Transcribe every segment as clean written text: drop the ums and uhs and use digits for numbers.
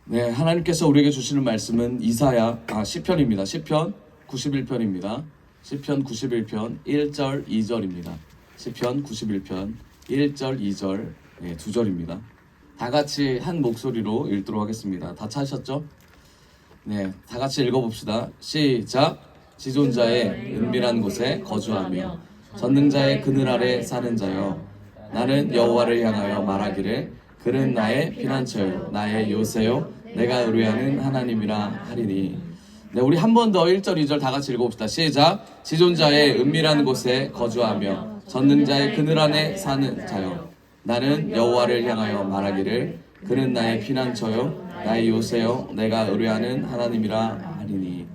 네, 하나님께서 우리에게 주시는 말씀은 시편입니다. 시편 91편입니다. 시편 91편 1절 2절입니다. 시편 91편 1절 2절 네, 2절입니다. 다 같이 한 목소리로 읽도록 하겠습니다. 다 찾으셨죠? 네, 다 같이 읽어봅시다. 시작! 지존자의 은밀한 곳에 거주하며 전능자의 그늘 아래 사는 자여, 나는 여호와를 향하여 말하기를 그는 나의 피난처요 나의 요새요 내가 의뢰하는 하나님이라 하리니. 네, 우리 한 번 더 1절 2절 다 같이 읽어봅시다. 시작! 지존자의 은밀한 곳에 거주하며 전능자의 그늘 안에 사는 자여, 나는 여호와를 향하여 말하기를 그는 나의 피난처요 나의 요새요 내가 의뢰하는 하나님이라 하리니.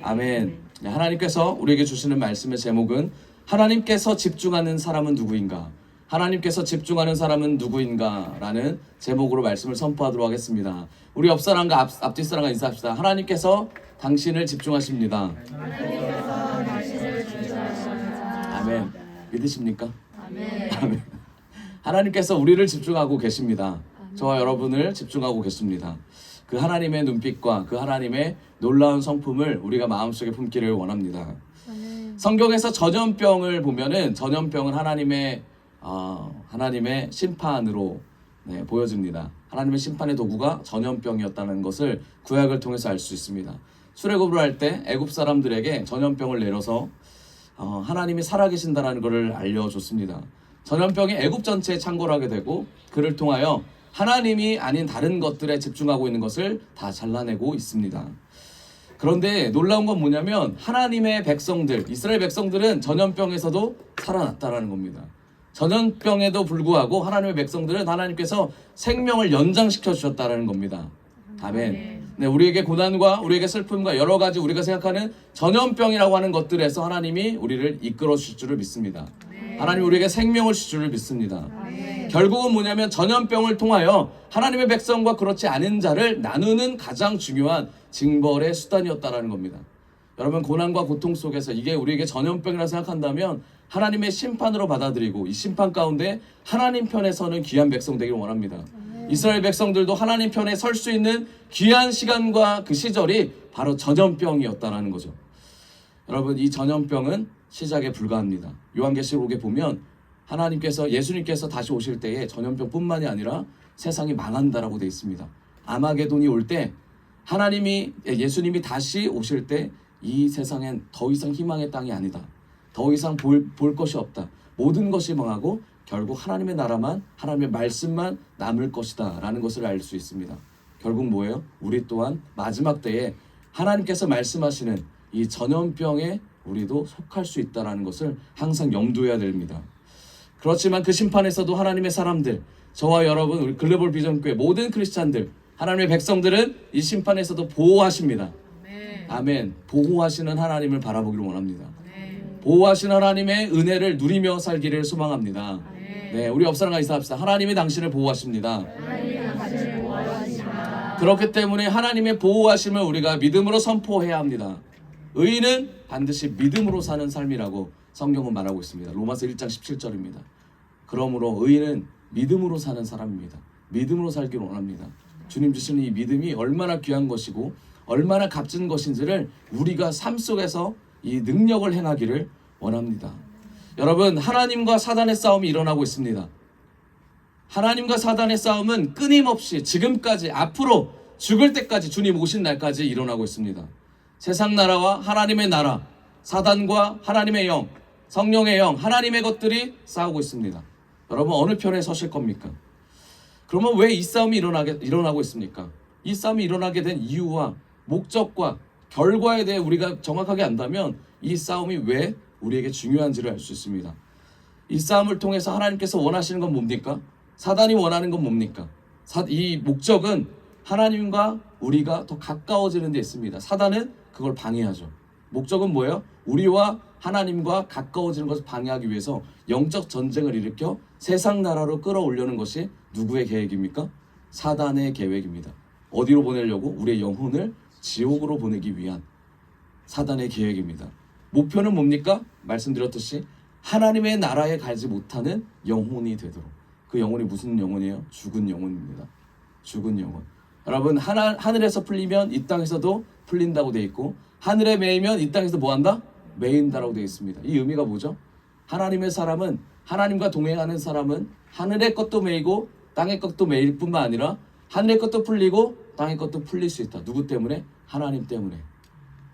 아멘. 네, 하나님께서 우리에게 주시는 말씀의 제목은 하나님께서 집중하는 사람은 누구인가? 하나님께서 집중하는 사람은 누구인가? 라는 제목으로 말씀을 선포하도록 하겠습니다. 우리 옆사람과 앞뒤 사람과 인사합시다. 하나님께서 당신을 집중하십니다. 하나님께서 당신을 집중하십니다. 아멘. 믿으십니까? 아멘. 아멘. 하나님께서 우리를 집중하고 계십니다. 저와 여러분을 집중하고 계십니다. 그 하나님의 눈빛과 그 하나님의 놀라운 성품을 우리가 마음속에 품기를 원합니다. 성경에서 전염병을 보면은 전염병은 하나님의 심판으로 보여집니다. 하나님의 심판의 도구가 전염병이었다는 것을 구약을 통해서 알 수 있습니다. 출애굽을 할 때 애굽 사람들에게 전염병을 내려서 하나님이 살아계신다는 것을 알려줬습니다. 전염병이 애굽 전체에 창궐하게 되고 그를 통하여 하나님이 아닌 다른 것들에 집중하고 있는 것을 다 잘라내고 있습니다. 그런데 놀라운 건 뭐냐면 하나님의 백성들, 이스라엘 백성들은 전염병에서도 살아났다는 겁니다. 전염병에도 불구하고 하나님의 백성들은 하나님께서 생명을 연장시켜 주셨다는 겁니다. 아멘. 네, 우리에게 고난과 우리에게 슬픔과 여러 가지 우리가 생각하는 전염병이라고 하는 것들에서 하나님이 우리를 이끌어 주실 줄을 믿습니다. 하나님 우리에게 생명을 주실 줄을 믿습니다. 결국은 뭐냐면 전염병을 통하여 하나님의 백성과 그렇지 않은 자를 나누는 가장 중요한 징벌의 수단이었다는 겁니다. 여러분, 고난과 고통 속에서 이게 우리에게 전염병이라 생각한다면 하나님의 심판으로 받아들이고 이 심판 가운데 하나님 편에 서는 귀한 백성 되기를 원합니다. 이스라엘 백성들도 하나님 편에 설 수 있는 귀한 시간과 그 시절이 바로 전염병이었다는 거죠. 여러분, 이 전염병은 시작에 불과합니다. 요한계시록에 보면 예수님께서 다시 오실 때에 전염병뿐만이 아니라 세상이 망한다라고 되어 있습니다. 아마게돈이 올 때 예수님이 다시 오실 때 이 세상엔 더 이상 희망의 땅이 아니다. 더 이상 볼 것이 없다. 모든 것이 망하고 결국 하나님의 나라만, 하나님의 말씀만 남을 것이다 라는 것을 알 수 있습니다. 결국 뭐예요? 우리 또한 마지막 때에 하나님께서 말씀하시는 이 전염병에 우리도 속할 수 있다는 것을 항상 염두해야 됩니다. 그렇지만 그 심판에서도 하나님의 사람들, 저와 여러분, 우리 글로벌 비전교회 모든 크리스찬들, 하나님의 백성들은 이 심판에서도 보호하십니다. 아멘. 보호하시는 하나님을 바라보기를 원합니다. 보호하시는 하나님의 은혜를 누리며 살기를 소망합니다. 네, 우리 옆사람과 인사합시다. 하나님이 당신을 보호하십니다. 그렇기 때문에 하나님의 보호하심을 우리가 믿음으로 선포해야 합니다. 의인은 반드시 믿음으로 사는 삶이라고 성경은 말하고 있습니다. 로마서 1장 17절입니다. 그러므로 의인은 믿음으로 사는 사람입니다. 믿음으로 살기를 원합니다. 주님 주시는 이 믿음이 얼마나 귀한 것이고 얼마나 값진 것인지를 우리가 삶 속에서 이 능력을 행하기를 원합니다. 여러분, 하나님과 사단의 싸움이 일어나고 있습니다. 하나님과 사단의 싸움은 끊임없이 지금까지 앞으로 죽을 때까지 주님 오신 날까지 일어나고 있습니다. 세상 나라와 하나님의 나라, 사단과 하나님의 영, 성령의 영, 하나님의 것들이 싸우고 있습니다. 여러분, 어느 편에 서실 겁니까? 그러면 왜 이 싸움이 일어나고 있습니까? 이 싸움이 일어나게 된 이유와 목적과 결과에 대해 우리가 정확하게 안다면 이 싸움이 왜 우리에게 중요한지를 알 수 있습니다. 이 싸움을 통해서 하나님께서 원하시는 건 뭡니까? 사단이 원하는 건 뭡니까? 이 목적은 하나님과 우리가 더 가까워지는 데 있습니다. 사단은 그걸 방해하죠. 목적은 뭐예요? 우리와 하나님과 가까워지는 것을 방해하기 위해서 영적 전쟁을 일으켜 세상 나라로 끌어올려는 것이 누구의 계획입니까? 사단의 계획입니다. 어디로 보내려고? 우리의 영혼을 지옥으로 보내기 위한 사단의 계획입니다. 목표는 뭡니까? 말씀드렸듯이 하나님의 나라에 가지 못하는 영혼이 되도록. 그 영혼이 무슨 영혼이에요? 죽은 영혼입니다. 죽은 영혼. 여러분 하늘에서 풀리면 이 땅에서도 풀린다고 돼 있고 하늘에 매이면 이 땅에서 뭐한다? 매인다라고 되어 있습니다. 이 의미가 뭐죠? 하나님의 사람은 하나님과 동행하는 사람은 하늘의 것도 매이고 땅의 것도 매일 뿐만 아니라 하늘의 것도 풀리고 땅의 것도 풀릴 수 있다. 누구 때문에? 하나님 때문에.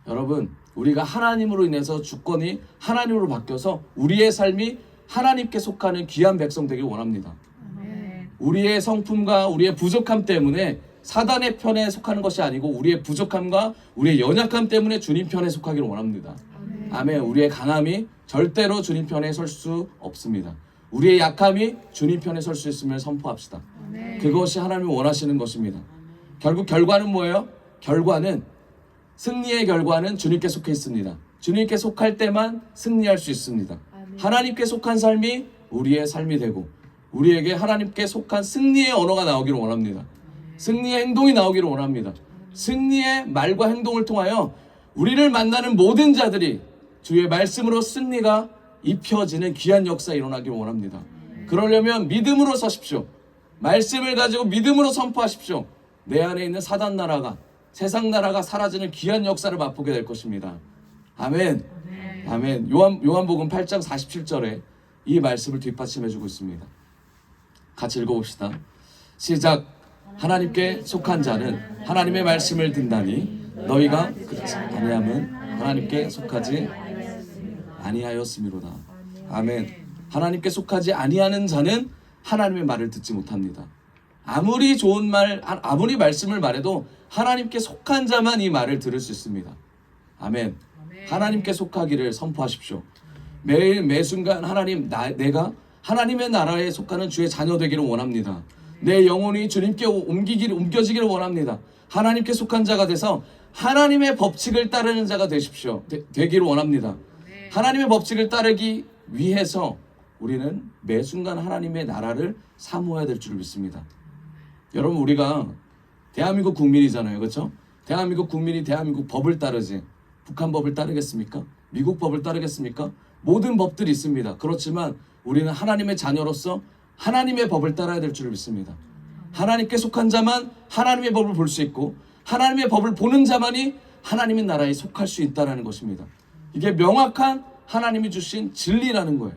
여러분 우리가 하나님으로 인해서 주권이 하나님으로 바뀌어서 우리의 삶이 하나님께 속하는 귀한 백성 되길 원합니다. 우리의 성품과 우리의 부족함 때문에 사단의 편에 속하는 것이 아니고 우리의 부족함과 우리의 연약함 때문에 주님 편에 속하기를 원합니다. 아멘. 우리의 강함이 절대로 주님 편에 설 수 없습니다. 우리의 약함이 주님 편에 설 수 있음을 선포합시다. 그것이 하나님이 원하시는 것입니다. 결국 결과는 뭐예요? 결과는 승리의 결과는 주님께 속해 있습니다. 주님께 속할 때만 승리할 수 있습니다. 하나님께 속한 삶이 우리의 삶이 되고 우리에게 하나님께 속한 승리의 언어가 나오기를 원합니다. 승리의 행동이 나오기를 원합니다. 승리의 말과 행동을 통하여 우리를 만나는 모든 자들이 주의 말씀으로 승리가 입혀지는 귀한 역사 일어나기를 원합니다. 그러려면 믿음으로 서십시오. 말씀을 가지고 믿음으로 선포하십시오. 내 안에 있는 사단 나라가 세상 나라가 사라지는 귀한 역사를 맛보게 될 것입니다. 아멘. 아멘. 요한복음 8장 47절에 이 말씀을 뒷받침해주고 있습니다. 같이 읽어봅시다. 시작. 하나님께 속한 자는 하나님의 말씀을 듣나니 너희가 그렇지 아니함은 하나님께 속하지 아니하였음이로다. 아멘. 하나님께 속하지 아니하는 자는 하나님의 말을 듣지 못합니다. 아무리 좋은 말, 아무리 말씀을 말해도 하나님께 속한 자만 이 말을 들을 수 있습니다. 아멘. 하나님께 속하기를 선포하십시오. 매일 매순간 하나님, 내가 하나님의 나라에 속하는 주의 자녀 되기를 원합니다. 내 영혼이 주님께 옮겨지기를 원합니다. 하나님께 속한 자가 돼서 하나님의 법칙을 따르는 자가 되기를 원합니다. 하나님의 법칙을 따르기 위해서 우리는 매 순간 하나님의 나라를 사모해야 될 줄 믿습니다. 여러분 우리가 대한민국 국민이잖아요. 그렇죠? 대한민국 국민이 대한민국 법을 따르지 북한 법을 따르겠습니까? 미국 법을 따르겠습니까? 모든 법들이 있습니다. 그렇지만 우리는 하나님의 자녀로서 하나님의 법을 따라야 될 줄 믿습니다. 하나님께 속한 자만 하나님의 법을 볼 수 있고 하나님의 법을 보는 자만이 하나님의 나라에 속할 수 있다는 것입니다. 이게 명확한 하나님이 주신 진리라는 거예요.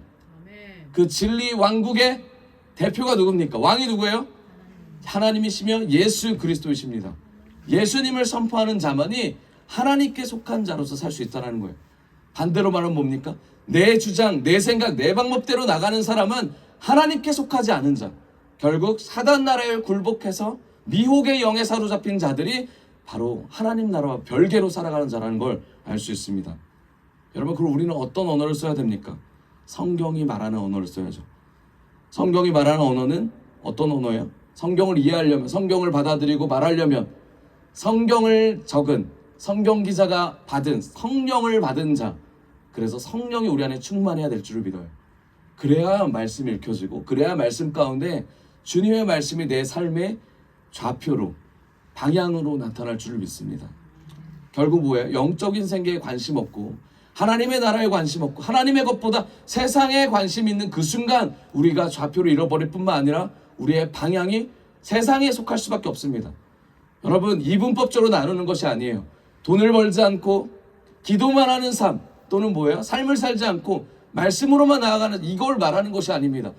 그 진리 왕국의 대표가 누굽니까? 왕이 누구예요? 하나님이시며 예수 그리스도이십니다. 예수님을 선포하는 자만이 하나님께 속한 자로서 살 수 있다는 거예요. 반대로 말하면 뭡니까? 내 주장, 내 생각, 내 방법대로 나가는 사람은 하나님께 속하지 않은 자, 결국 사단 나라에 굴복해서 미혹의 영에 사로잡힌 자들이 바로 하나님 나라와 별개로 살아가는 자라는 걸 알 수 있습니다. 여러분, 그럼 우리는 어떤 언어를 써야 됩니까? 성경이 말하는 언어를 써야죠. 성경이 말하는 언어는 어떤 언어예요? 성경을 이해하려면, 성경을 받아들이고 말하려면 성경을 적은, 성경 기자가 받은, 성령을 받은 자, 그래서 성령이 우리 안에 충만해야 될 줄을 믿어요. 그래야 말씀이 읽혀지고, 그래야 말씀 가운데 주님의 말씀이 내 삶의 좌표로, 방향으로 나타날 줄을 믿습니다. 결국 뭐예요? 영적인 생계에 관심 없고 하나님의 나라에 관심 없고 하나님의 것보다 세상에 관심 있는 그 순간 우리가 좌표를 잃어버릴 뿐만 아니라 우리의 방향이 세상에 속할 수밖에 없습니다. 여러분, 이분법적으로 나누는 것이 아니에요. 돈을 벌지 않고 기도만 하는 삶, 또는 뭐예요? 삶을 살지 않고 말씀으로만 나아가는, 이걸 말하는 것이 아닙니다.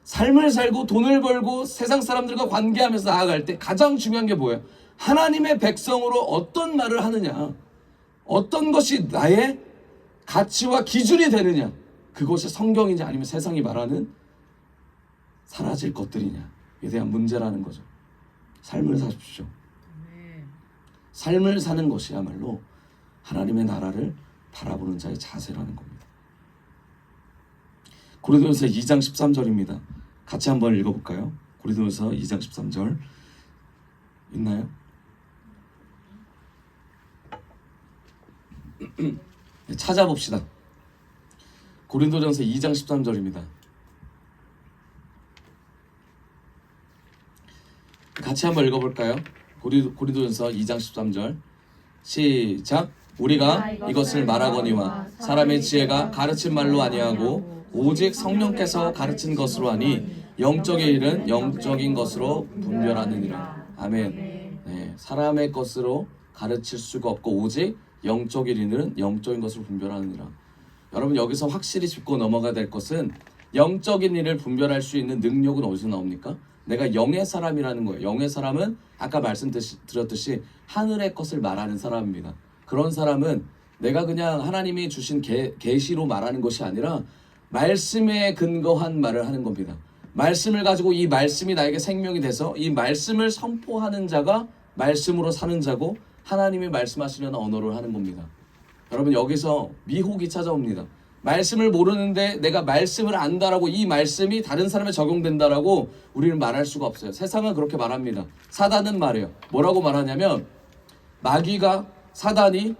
삶을 살고 돈을 벌고 세상 사람들과 관계하면서 나아갈 때 가장 중요한 게 뭐예요? 하나님의 백성으로 어떤 말을 하느냐, 어떤 것이 나의 가치와 기준이 되느냐, 그것이 성경이냐 아니면 세상이 말하는 사라질 것들이냐에 대한 문제라는 거죠. 삶을 사십시오. 삶을 사는 것이야말로 하나님의 나라를 바라보는 자의 자세라는 겁니다. 고린도전서 2장 13절입니다. 같이 한번 읽어볼까요? 고린도전서 2장 13절 있나요? 찾아봅시다. 고린도전서 2장 13절입니다. 같이 한번 읽어볼까요? 고린도전서 2장 13절 시작. 우리가 이것을 말하거니와 사람의 지혜가 가르친 말로 아니하고 오직 성령께서 가르친 것으로 하니 영적의 일은 영적인 것으로 분별하느니라. 아멘. 사람의 것으로 가르칠 수가 없고 오직 영적인 이는 영적인 것을 분별하느니라. 여러분 여기서 확실히 짚고 넘어가야 될 것은 영적인 일을 분별할 수 있는 능력은 어디서 나옵니까? 내가 영의 사람이라는 거예요. 영의 사람은 아까 말씀드렸듯이 하늘의 것을 말하는 사람입니다. 그런 사람은 내가 그냥 하나님이 주신 계시로 말하는 것이 아니라 말씀에 근거한 말을 하는 겁니다. 말씀을 가지고 이 말씀이 나에게 생명이 돼서 이 말씀을 선포하는 자가 말씀으로 사는 자고 하나님이 말씀하시는 언어를 하는 겁니다. 여러분 여기서 미혹이 찾아옵니다. 말씀을 모르는데 내가 말씀을 안다라고 이 말씀이 다른 사람에 적용된다라고 우리는 말할 수가 없어요. 세상은 그렇게 말합니다. 사단은 말해요. 뭐라고 말하냐면 마귀가 사단이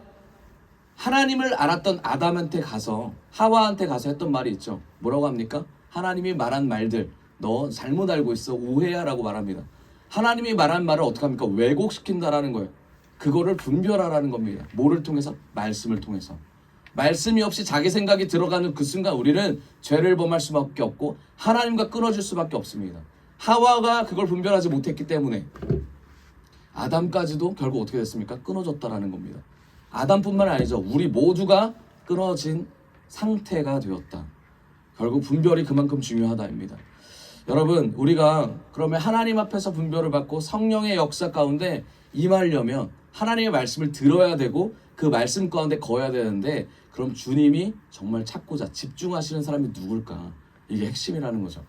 하나님을 알았던 아담한테 가서 하와한테 가서 했던 말이 있죠. 뭐라고 합니까? 하나님이 말한 말들 너 잘못 알고 있어 오해야 라고 말합니다. 하나님이 말한 말을 어떻게 합니까? 왜곡시킨다라는 거예요. 그거를 분별하라는 겁니다. 뭐를 통해서? 말씀을 통해서. 말씀이 없이 자기 생각이 들어가는 그 순간 우리는 죄를 범할 수밖에 없고 하나님과 끊어질 수밖에 없습니다. 하와가 그걸 분별하지 못했기 때문에 아담까지도 결국 어떻게 됐습니까? 끊어졌다라는 겁니다. 아담뿐만 아니죠. 우리 모두가 끊어진 상태가 되었다. 결국 분별이 그만큼 중요하다입니다. 여러분 우리가 그러면 하나님 앞에서 분별을 받고 성령의 역사 가운데 임하려면 하나님의 말씀을 들어야 되고 그 말씀 가운데 거해야 되는데 그럼 주님이 정말 찾고자 집중하시는 사람이 누굴까? 이게 핵심이라는 거죠.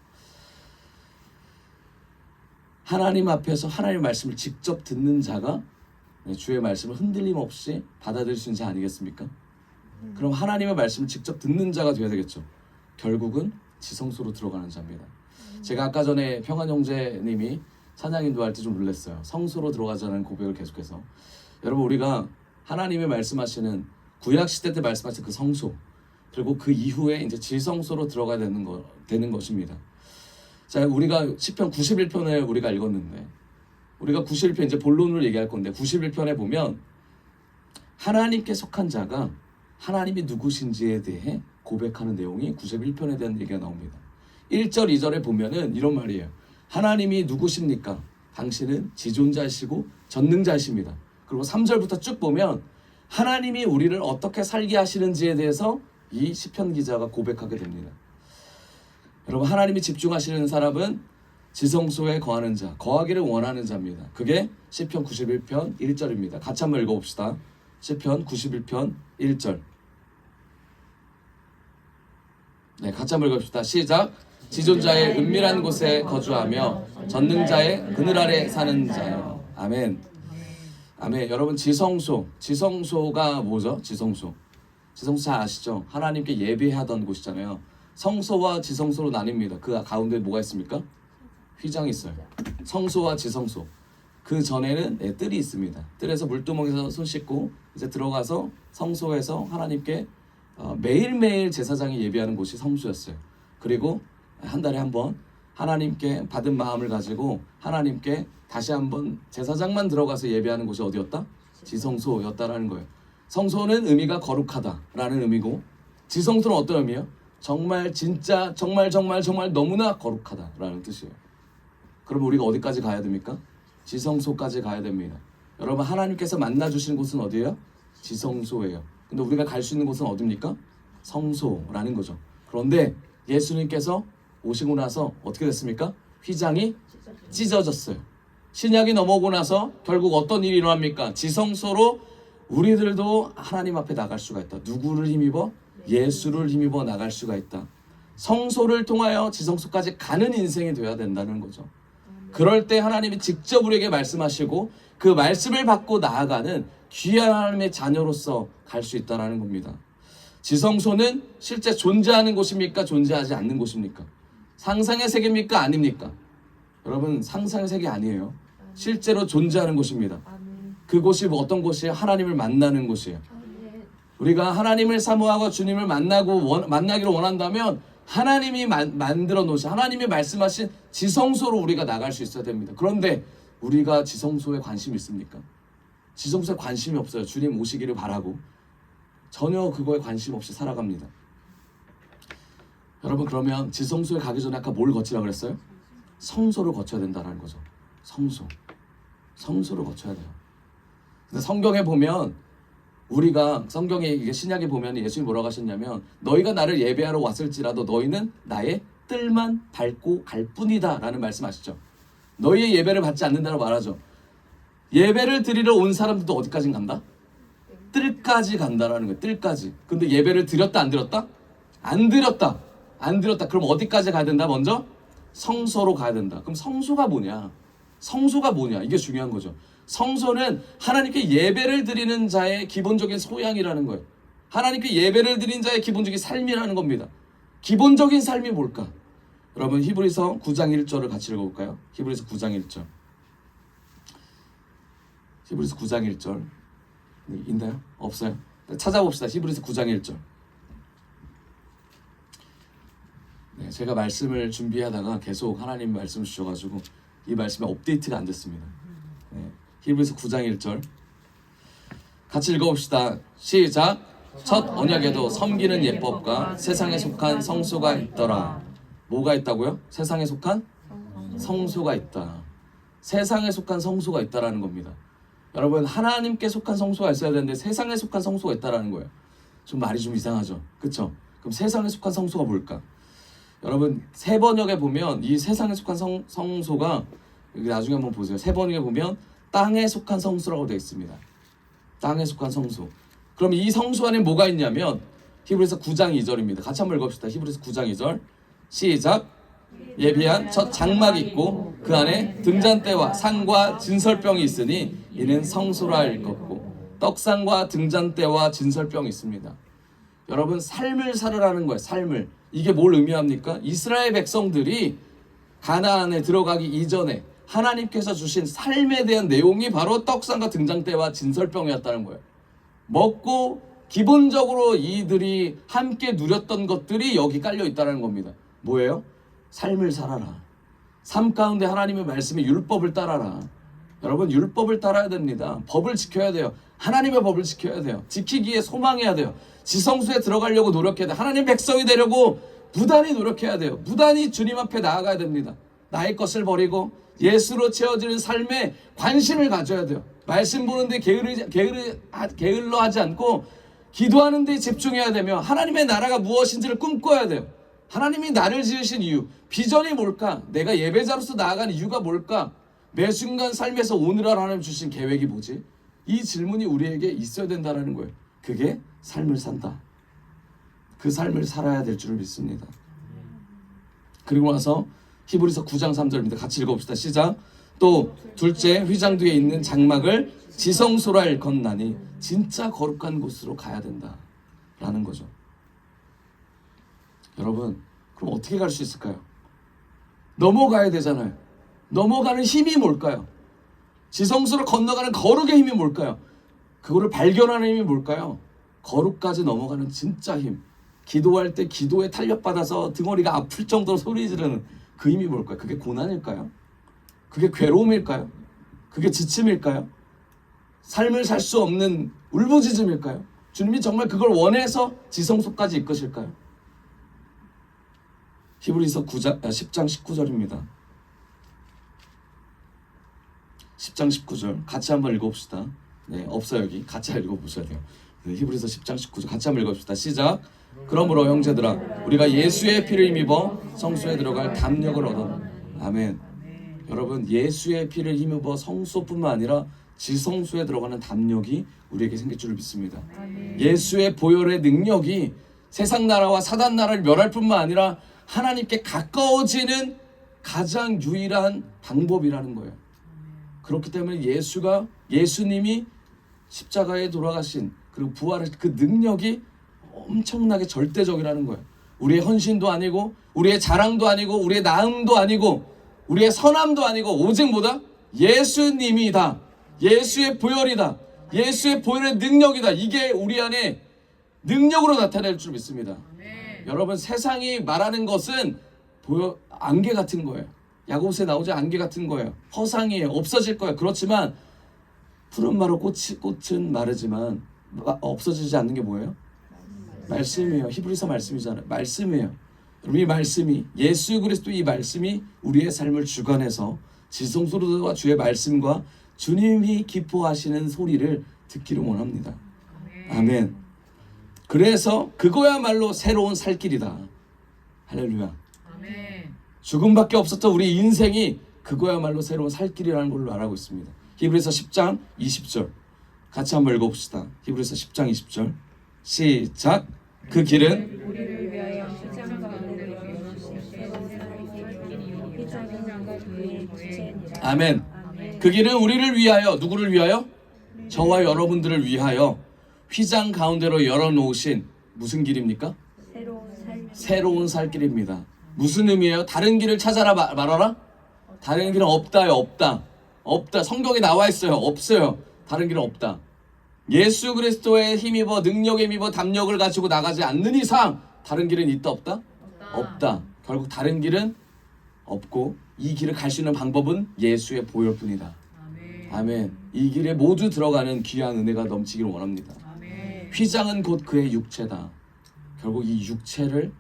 하나님 앞에서 하나님의 말씀을 직접 듣는 자가 주의 말씀을 흔들림 없이 받아들일 수 있는 자 아니겠습니까? 그럼 하나님의 말씀을 직접 듣는 자가 되어야 되겠죠. 결국은 지성소로 들어가는 자입니다. 제가 아까 전에 평안 형제님이 찬양 인도할 때 좀 놀랐어요. 성소로 들어가자는 고백을 계속해서. 여러분 우리가 하나님의 말씀하시는 구약시대 때 말씀하신 그 성소 그리고 그 이후에 이제 지성소로 들어가야 되는 것입니다. 자, 우리가 시편 91편을 우리가 읽었는데 우리가 91편 이제 본론을 얘기할 건데 91편에 보면 하나님께 속한 자가 하나님이 누구신지에 대해 고백하는 내용이 91편에 대한 얘기가 나옵니다. 1절 2절에 보면은 이런 말이에요. 하나님이 누구십니까? 당신은 지존자이시고 전능자이십니다. 그리고 3절부터 쭉 보면 하나님이 우리를 어떻게 살게 하시는지에 대해서 이 시편 기자가 고백하게 됩니다. 여러분 하나님이 집중하시는 사람은 지성소에 거하는 자, 거하기를 원하는 자입니다. 그게 시편 91편 1절입니다. 같이 한번 읽어봅시다. 시편 91편 1절. 네, 같이 한번 읽어봅시다. 시작. 지존자의 은밀한 곳에 거주하며 전능자의 그늘 아래 사는 자요. 아멘. 아멘. 여러분 지성소가 뭐죠? 지성소 잘 아시죠? 하나님께 예배하던 곳이잖아요. 성소와 지성소로 나뉩니다. 그 가운데 뭐가 있습니까? 휘장이 있어요. 성소와 지성소. 그 전에는 뜰이 있습니다. 뜰에서 물두멍에서 손 씻고 이제 들어가서 성소에서 하나님께 매일매일 제사장이 예배하는 곳이 성소였어요. 그리고 한 달에 한 번 하나님께 받은 마음을 가지고 하나님께 다시 한번 제사장만 들어가서 예배하는 곳이 어디였다? 지성소였다라는 거예요. 성소는 의미가 거룩하다라는 의미고 지성소는 어떤 의미예요? 정말 진짜 정말 너무나 거룩하다라는 뜻이에요. 그럼 우리가 어디까지 가야 됩니까? 지성소까지 가야 됩니다. 여러분 하나님께서 만나주시는 곳은 어디예요? 지성소예요. 근데 우리가 갈 수 있는 곳은 어디입니까? 성소라는 거죠. 그런데 예수님께서 오시고 나서 어떻게 됐습니까? 휘장이 찢어졌어요. 신약이 넘어오고 나서 결국 어떤 일이 일어납니까? 지성소로 우리들도 하나님 앞에 나갈 수가 있다. 누구를 힘입어? 예수를 힘입어 나갈 수가 있다. 성소를 통하여 지성소까지 가는 인생이 되어야 된다는 거죠. 그럴 때 하나님이 직접 우리에게 말씀하시고 그 말씀을 받고 나아가는 귀한 하나님의 자녀로서 갈 수 있다는 겁니다. 지성소는 실제 존재하는 곳입니까? 존재하지 않는 곳입니까? 상상의 세계입니까? 아닙니까? 여러분 상상의 세계 아니에요. 실제로 존재하는 곳입니다. 그곳이 어떤 곳이에요? 하나님을 만나는 곳이에요. 우리가 하나님을 사모하고 주님을 만나기를 원한다면 하나님이 만들어 놓으신 하나님이 말씀하신 지성소로 우리가 나갈 수 있어야 됩니다. 그런데 우리가 지성소에 관심이 있습니까? 지성소에 관심이 없어요. 주님 오시기를 바라고 전혀 그거에 관심 없이 살아갑니다. 여러분 그러면 지성소에 가기 전에 아까 뭘 거치라 그랬어요? 성소를 거쳐야 된다는 거죠. 성소. 성소를 거쳐야 돼요. 근데 성경에 보면 우리가 성경에 이게 신약에 보면 예수님이 뭐라고 하셨냐면 너희가 나를 예배하러 왔을지라도 너희는 나의 뜰만 밟고 갈 뿐이다 라는 말씀 아시죠? 너희의 예배를 받지 않는다고 말하죠. 예배를 드리러 온 사람들도 어디까지 간다? 뜰까지 간다라는 거예요. 뜰까지. 근데 예배를 드렸다 안 드렸다? 안 드렸다. 안 드렸다. 그럼 어디까지 가야 된다? 먼저 성소로 가야 된다. 그럼 성소가 뭐냐? 성소가 뭐냐? 이게 중요한 거죠. 성소는 하나님께 예배를 드리는 자의 기본적인 소양이라는 거예요. 하나님께 예배를 드린 자의 기본적인 삶이라는 겁니다. 기본적인 삶이 뭘까? 여러분 히브리서 9장 1절을 같이 읽어볼까요? 히브리서 9장 1절. 히브리서 9장 1절. 네, 있나요? 없어요? 찾아봅시다. 히브리서 9장 1절. 네, 제가 말씀을 준비하다가 계속 하나님 말씀 주셔가지고 이 말씀에 업데이트가 안 됐습니다. 네, 히브리서 9장 1절 같이 읽어봅시다. 시작. 첫 언약에도 섬기는 예법과 세상에 속한 성소가 있더라. 뭐가 있다고요? 세상에 속한 성소가 있다. 세상에 속한 성소가 있다라는 겁니다. 여러분 하나님께 속한 성소가 있어야 되는데 세상에 속한 성소가 있다라는 거예요. 좀 말이 좀 이상하죠, 그렇죠? 그럼 세상에 속한 성소가 뭘까? 여러분 세 번역에 보면 이 세상에 속한 성소가 여기 나중에 한번 보세요. 세 번역에 보면 땅에 속한 성소라고 되어 있습니다. 땅에 속한 성소. 그럼 이 성소 안에 뭐가 있냐면 히브리서 9장 2절입니다. 같이 한번 읽읍시다. 히브리서 9장 2절 시작. 예비한 첫 장막이 있고 그 안에 등잔대와 상과 진설병이 있으니 이는 성소라 일컫고 떡상과 등잔대와 진설병이 있습니다. 여러분 삶을 살으라는 거예요. 삶을. 이게 뭘 의미합니까? 이스라엘 백성들이 가나안에 들어가기 이전에 하나님께서 주신 삶에 대한 내용이 바로 떡상과 등잔대와 진설병이었다는 거예요. 먹고 기본적으로 이들이 함께 누렸던 것들이 여기 깔려 있다는 겁니다. 뭐예요? 삶을 살아라. 삶 가운데 하나님의 말씀에 율법을 따라라. 여러분 율법을 따라야 됩니다. 법을 지켜야 돼요. 하나님의 법을 지켜야 돼요. 지키기에 소망해야 돼요. 지성소에 들어가려고 노력해야 돼요. 하나님 백성이 되려고 무단히 노력해야 돼요. 무단히 주님 앞에 나아가야 됩니다. 나의 것을 버리고 예수로 채워지는 삶에 관심을 가져야 돼요. 말씀 보는데 게을러 하지 않고 기도하는 데 집중해야 되며 하나님의 나라가 무엇인지를 꿈꿔야 돼요. 하나님이 나를 지으신 이유, 비전이 뭘까? 내가 예배자로서 나아가는 이유가 뭘까? 매 순간 삶에서 오늘날 하나님 주신 계획이 뭐지? 이 질문이 우리에게 있어야 된다는 거예요. 그게 삶을 산다. 그 삶을 살아야 될 줄을 믿습니다. 그리고 나서 히브리서 9장 3절입니다. 같이 읽어봅시다. 시작. 또 둘째 휘장 뒤에 있는 장막을 지성소라 일컫나니 진짜 거룩한 곳으로 가야 된다 라는 거죠. 여러분 그럼 어떻게 갈 수 있을까요? 넘어가야 되잖아요. 넘어가는 힘이 뭘까요? 지성소를 건너가는 거룩의 힘이 뭘까요? 그거를 발견하는 힘이 뭘까요? 거룩까지 넘어가는 진짜 힘. 기도할 때 기도에 탄력받아서 등허리가 아플 정도로 소리 지르는 그 힘이 뭘까요? 그게 고난일까요? 그게 괴로움일까요? 그게 지침일까요? 삶을 살 수 없는 울부짖음일까요? 주님이 정말 그걸 원해서 지성소까지 이끄실까요? 히브리서 10장 19절입니다. 10장 19절 같이 한번 읽어봅시다. 네, 없어요 여기. 같이 읽어보셔야 돼요. 네, 히브리서 10장 19절 같이 한번 읽어봅시다. 시작. 그러므로 형제들아 우리가 예수의 피를 힘입어 성소에 들어갈 담력을 얻어. 아멘. 여러분 예수의 피를 힘입어 성소뿐만 아니라 지성소에 들어가는 담력이 우리에게 생길 줄을 믿습니다. 예수의 보혈의 능력이 세상 나라와 사단 나라를 멸할 뿐만 아니라 하나님께 가까워지는 가장 유일한 방법이라는 거예요. 그렇기 때문에 예수님이 십자가에 돌아가신 그리고 부활하신 그 능력이 엄청나게 절대적이라는 거예요. 우리의 헌신도 아니고 우리의 자랑도 아니고 우리의 나음도 아니고 우리의 선함도 아니고 오직 뭐다? 예수님이다. 예수의 보혈이다. 예수의 보혈의 능력이다. 이게 우리 안에 능력으로 나타낼 줄 믿습니다. 여러분 세상이 말하는 것은 안개 같은 거예요. 야고보서에 나오지 안개 같은 거예요. 허상이에요. 없어질 거예요. 그렇지만 푸른 마루 꽃은 마르지만 없어지지 않는 게 뭐예요? 말씀이에요. 히브리서 말씀이잖아요. 말씀이에요. 여러분 이 말씀이 예수 그리스도 이 말씀이 우리의 삶을 주관해서 지성소로와 주의 말씀과 주님이 기뻐하시는 소리를 듣기를 원합니다. 아멘. 그래서 그거야말로 새로운 살 길이다. 할렐루야. 아멘. 죽음밖에 없었던 우리 인생이 그거야말로 새로운 살 길이라는 걸로 알고 있습니다. 히브리서 10장 20절 같이 한번 읽어봅시다. 히브리서 10장 20절 시작. 그 길은 우리를 위하여 시장 가운데로 열어주신 새로운 살기 휘장과 그의 주체니라. 아멘. 아멘. 그 길은 우리를 위하여, 누구를 위하여? 저와 여러분들을 위하여 휘장 가운데로 열어놓으신 무슨 길입니까? 새로운 살 길입니다. 무슨 의미예요? 다른 길을 찾아라 말아라? 다른 길은 없다요. 없다. 성경에 나와 있어요. 없어요. 다른 길은 없다. 예수 그리스도의 힘입어 능력에 힘입어 담력을 가지고 나가지 않는 이상 다른 길은 있다 없다? 없다. 결국 다른 길은 없고 이 길을 갈 수 있는 방법은 예수의 보혈 뿐이다. 아멘. 이 길에 모두 들어가는 귀한 은혜가 넘치기를 원합니다. 휘장은 곧 그의 육체다. 결국 이 육체를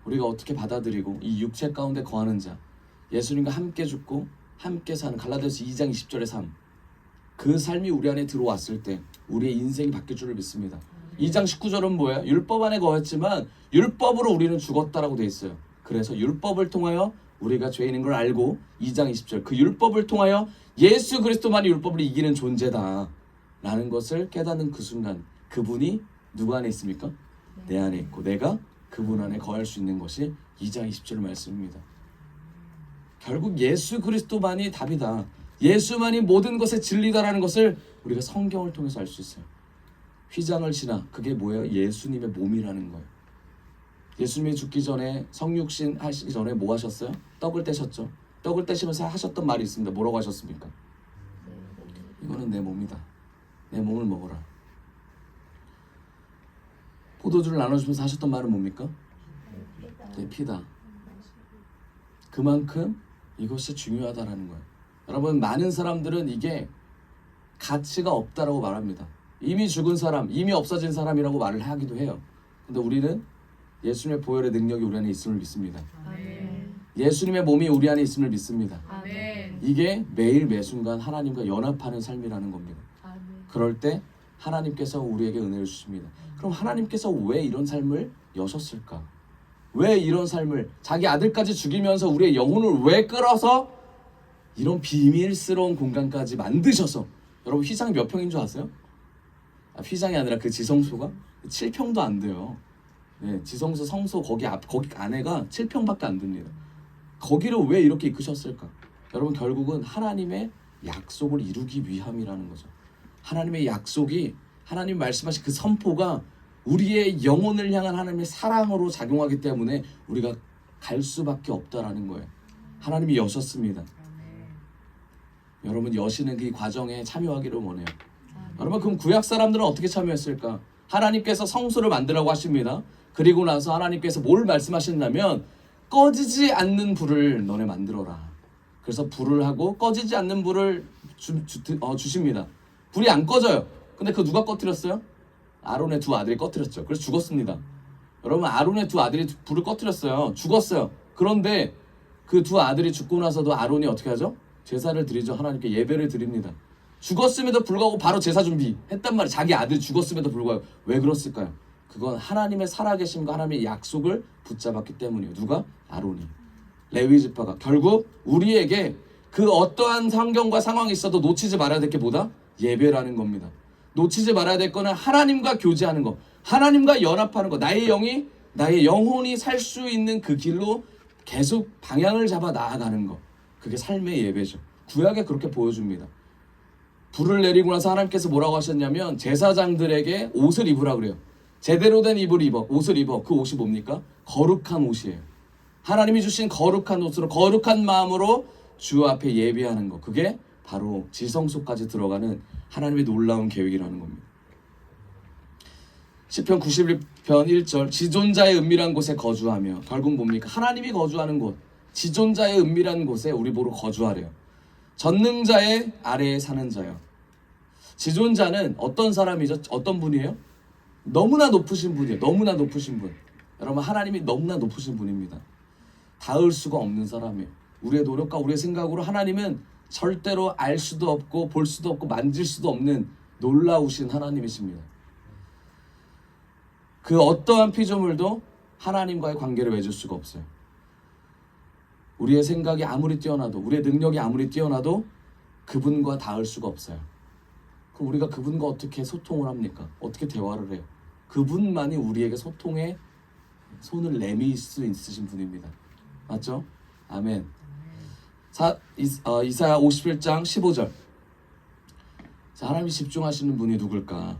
우리가 어떻게 받아들이고 이 육체 가운데 거하는 자, 예수님과 함께 죽고 함께 사는 갈라디아서 2장 20절의 삶, 그 삶이 우리 안에 들어왔을 때 우리의 인생이 바뀔 줄을 믿습니다. 2장 19절은 뭐예요? 율법 안에 거했지만 율법으로 우리는 죽었다라고 돼 있어요. 그래서 율법을 통하여 우리가 죄인인 걸 알고 2장 20절 그 율법을 통하여 예수 그리스도만이 율법을 이기는 존재다 라는 것을 깨닫는 그 순간 그분이 누구 안에 있습니까? 내 안에 있고 내가 그분 안에 거할 수 있는 것이 2장 20절 말씀입니다. 결국 예수 그리스도만이 답이다. 예수만이 모든 것의 진리다라는 것을 우리가 성경을 통해서 알 수 있어요. 휘장을 지나 그게 뭐예요? 예수님의 몸이라는 거예요. 예수님이 죽기 전에 성육신 하시기 전에 뭐 하셨어요? 떡을 떼셨죠. 떡을 떼시면서 하셨던 말이 있습니다. 뭐라고 하셨습니까? 이거는 내 몸이다. 내 몸을 먹어라. 포도주를 나눠주면서 하셨던 말은 뭡니까? 내 피다. 그만큼 이것이 중요하다라는 거예요. 여러분, 많은 사람들은 이게 가치가 없다라고 말합니다. 이미 죽은 사람, 이미 없어진 사람이라고 말을 하기도 해요. 근데 우리는 예수님의 보혈의 능력이 우리 안에 있음을 믿습니다. 아멘. 예수님의 몸이 우리 안에 있음을 믿습니다. 아멘. 이게 매일 매순간 하나님과 연합하는 삶이라는 겁니다. 아멘. 그럴 때 하나님께서 우리에게 은혜를 주십니다. 그럼 하나님께서 왜 이런 삶을 여셨을까? 왜 이런 삶을 자기 아들까지 죽이면서 우리의 영혼을 왜 끌어서 이런 비밀스러운 공간까지 만드셔서, 여러분 휘장이 몇 평인 줄 아세요? 휘장이 아니라 그 지성소가 7평도 안 돼요. 네, 지성소 성소 거기 안에가 7평밖에 안 됩니다. 거기를 왜 이렇게 이끄셨을까? 여러분 결국은 하나님의 약속을 이루기 위함이라는 거죠. 하나님의 약속이, 하나님 말씀하신 그 선포가 우리의 영혼을 향한 하나님의 사랑으로 작용하기 때문에 우리가 갈 수밖에 없다라는 거예요. 하나님이 여셨습니다. 여러분 여시는 그 과정에 참여하기를 원해요. 여러분 그럼 구약 사람들은 어떻게 참여했을까? 하나님께서 성소를 만들라고 하십니다. 그리고 나서 하나님께서 뭘 말씀하셨냐면 꺼지지 않는 불을 너네 만들어라. 그래서 불을 하고 꺼지지 않는 불을 주십니다. 불이 안 꺼져요. 근데 그 누가 꺼뜨렸어요? 아론의 두 아들이 꺼뜨렸죠. 그래서 죽었습니다. 여러분 아론의 두 아들이 불을 꺼뜨렸어요. 죽었어요. 그런데 그 두 아들이 죽고 나서도 아론이 어떻게 하죠? 제사를 드리죠. 하나님께 예배를 드립니다. 죽었음에도 불구하고 바로 제사 준비했단 말이에요. 자기 아들이 죽었음에도 불구하고. 왜 그랬을까요? 그건 하나님의 살아계심과 하나님의 약속을 붙잡았기 때문이에요. 누가? 아론이. 레위 지파가. 결국 우리에게 그 어떠한 환경과 상황이 있어도 놓치지 말아야 될 게 뭐다? 예배라는 겁니다. 놓치지 말아야 될 거는 하나님과 교제하는 거, 하나님과 연합하는 거, 나의 영혼이 살 수 있는 그 길로 계속 방향을 잡아 나아가는 거. 그게 삶의 예배죠. 구약에 그렇게 보여줍니다. 불을 내리고 나서 하나님께서 뭐라고 하셨냐면 제사장들에게 옷을 입으라 그래요. 제대로 된 옷을 입어. 그 옷이 뭡니까? 거룩한 옷이에요. 하나님이 주신 거룩한 옷으로, 거룩한 마음으로 주 앞에 예배하는 거. 그게 바로 지성소까지 들어가는 하나님의 놀라운 계획이라는 겁니다. 시편 91편 1절 지존자의 은밀한 곳에 거주하며. 결국 뭡니까? 하나님이 거주하는 곳, 지존자의 은밀한 곳에 우리 보러 거주하래요. 전능자의 아래에 사는 자요. 지존자는 어떤 사람이죠? 어떤 분이에요? 너무나 높으신 분이에요. 너무나 높으신 분. 여러분 하나님이 너무나 높으신 분입니다. 닿을 수가 없는 사람이에요. 우리의 노력과 우리의 생각으로 하나님은 절대로 알 수도 없고 볼 수도 없고 만질 수도 없는 놀라우신 하나님이십니다. 그 어떠한 피조물도 하나님과의 관계를 맺을 수가 없어요. 우리의 생각이 아무리 뛰어나도, 우리의 능력이 아무리 뛰어나도 그분과 닿을 수가 없어요. 그럼 우리가 그분과 어떻게 소통을 합니까? 어떻게 대화를 해요? 그분만이 우리에게 소통에 손을 내밀 수 있으신 분입니다. 맞죠? 아멘. 이사야 51장 15절. 자, 하나님이 집중하시는 분이 누굴까?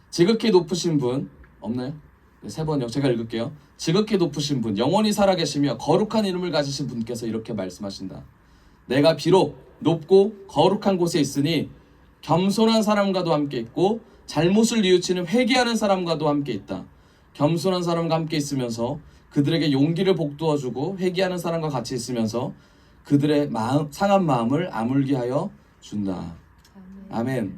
지극히 높으신 분 없나요? 네, 세 번요. 제가 읽을게요. 지극히 높으신 분, 영원히 살아계시며 거룩한 이름을 가지신 분께서 이렇게 말씀하신다. 내가 비록 높고 거룩한 곳에 있으니 겸손한 사람과도 함께 있고 잘못을 뉘우치는 회개하는 사람과도 함께 있다. 겸손한 사람과 함께 있으면서 그들에게 용기를 복두어주고 회개하는 사람과 같이 있으면서 그들의 상한 마음을 아물게 하여 준다. 아멘.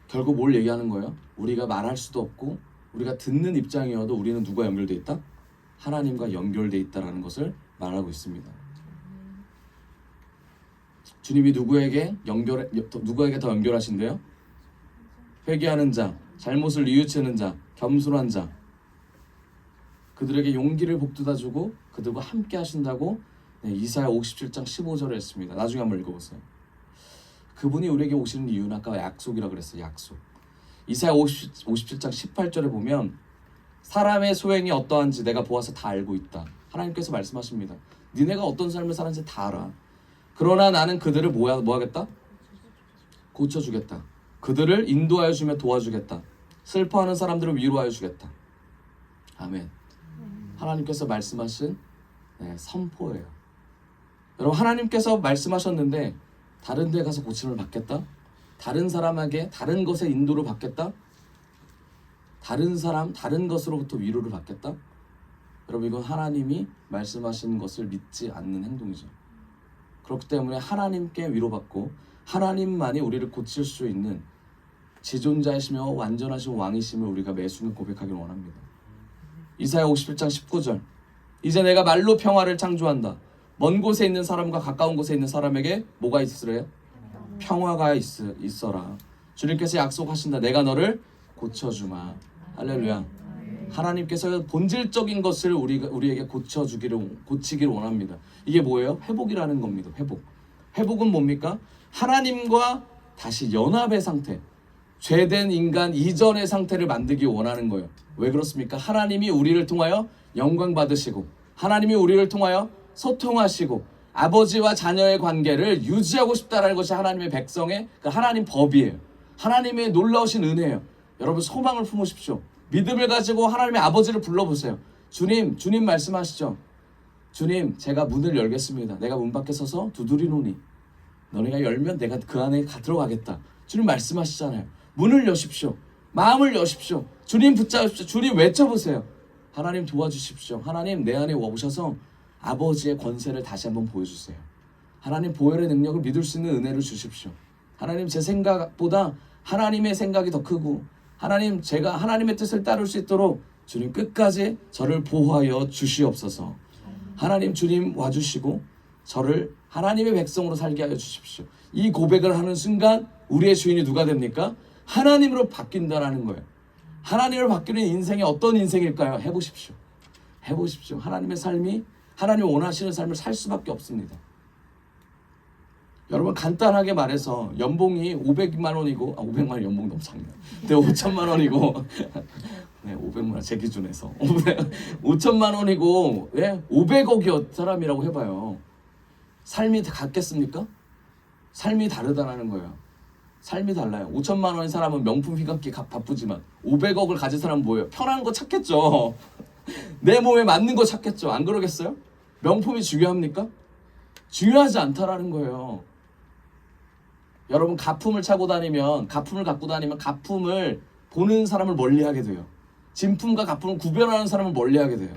결국 뭘 얘기하는 거예요? 우리가 말할 수도 없고 우리가 듣는 입장이어도 우리는 누가 연결돼 있다? 하나님과 연결돼 있다라는 것을 말하고 있습니다. 주님이 누구에게 더 연결하신대요? 회개하는 자, 잘못을 뉘우치는 자, 겸손한 자, 그들에게 용기를 복돋아 주고 그들과 함께 하신다고 이사야 57장 15절에 했습니다. 나중에 한번 읽어보세요. 그분이 우리에게 오시는 이유는 아까 약속이라고 그랬어요. 약속. 이사야 57장 18절에 보면 사람의 소행이 어떠한지 내가 보아서 다 알고 있다. 하나님께서 말씀하십니다. 니네가 어떤 삶을 사는지 다 알아. 그러나 나는 그들을 뭐 하겠다? 고쳐주겠다. 그들을 인도하여 주며 도와주겠다. 슬퍼하는 사람들을 위로하여 주겠다. 아멘. 하나님께서 말씀하신 선포예요. 여러분, 하나님께서 말씀하셨는데 다른 데 가서 고침을 받겠다? 다른 사람에게 다른 것의 인도를 받겠다? 다른 사람, 다른 것으로부터 위로를 받겠다? 여러분, 이건 하나님이 말씀하신 것을 믿지 않는 행동이죠. 그렇기 때문에 하나님께 위로받고 하나님만이 우리를 고칠 수 있는 지존자이시며 완전하신 왕이심을 우리가 매 순간 고백하기를 원합니다. 이사야 51장 19절. 이제 내가 말로 평화를 창조한다. 먼 곳에 있는 사람과 가까운 곳에 있는 사람에게 뭐가 있으래요? 평화가 있어라. 주님께서 약속하신다. 내가 너를 고쳐주마. 할렐루야. 하나님께서 본질적인 것을 우리에게 고치기를 원합니다. 이게 뭐예요? 회복이라는 겁니다. 회복은 뭡니까? 하나님과 다시 연합의 상태, 죄된 인간 이전의 상태를 만들기 원하는 거예요. 왜 그렇습니까? 하나님이 우리를 통하여 영광 받으시고 하나님이 우리를 통하여 소통하시고 아버지와 자녀의 관계를 유지하고 싶다는 것이 하나님의 백성의 하나님 법이에요. 하나님의 놀라우신 은혜예요. 여러분, 소망을 품으십시오. 믿음을 가지고 하나님의 아버지를 불러보세요. 주님 말씀하시죠. 주님, 제가 문을 열겠습니다. 내가 문 밖에 서서 두드리노니 너네가 열면 내가 그 안에 들어가겠다. 주님 말씀하시잖아요. 문을 여십시오. 마음을 여십시오. 주님 붙잡으십시오. 주님 외쳐보세요. 하나님 도와주십시오. 하나님 내 안에 오셔서 아버지의 권세를 다시 한번 보여주세요. 하나님 보혈의 능력을 믿을 수 있는 은혜를 주십시오. 하나님, 제 생각보다 하나님의 생각이 더 크고 하나님, 제가 하나님의 뜻을 따를 수 있도록 주님 끝까지 저를 보호하여 주시옵소서. 하나님, 주님 와주시고 저를 하나님의 백성으로 살게 하여 주십시오. 이 고백을 하는 순간 우리의 주인이 누가 됩니까? 하나님으로 바뀐다라는 거예요. 하나님으로 바뀌는 인생이 어떤 인생일까요? 해보십시오. 하나님의 삶이 하나님이 원하시는 삶을 살 수밖에 없습니다. 여러분, 간단하게 말해서 연봉이 500만 원이고 500만 원 연봉 너무 작네요. 근데 5천만 원이고 네, 500만 원 제 기준에서 5천만 원이고 500억이 사람이라고 해봐요. 삶이 같겠습니까? 삶이 다르다는 거예요. 삶이 달라요. 5천만 원인 사람은 명품 휘감기 바쁘지만 500억을 가진 사람은 뭐예요? 편한 거 찾겠죠. 내 몸에 맞는 거 찾겠죠. 안 그러겠어요? 명품이 중요합니까? 중요하지 않다라는 거예요. 여러분, 가품을 갖고 다니면 가품을 보는 사람을 멀리하게 돼요. 진품과 가품을 구별하는 사람을 멀리하게 돼요.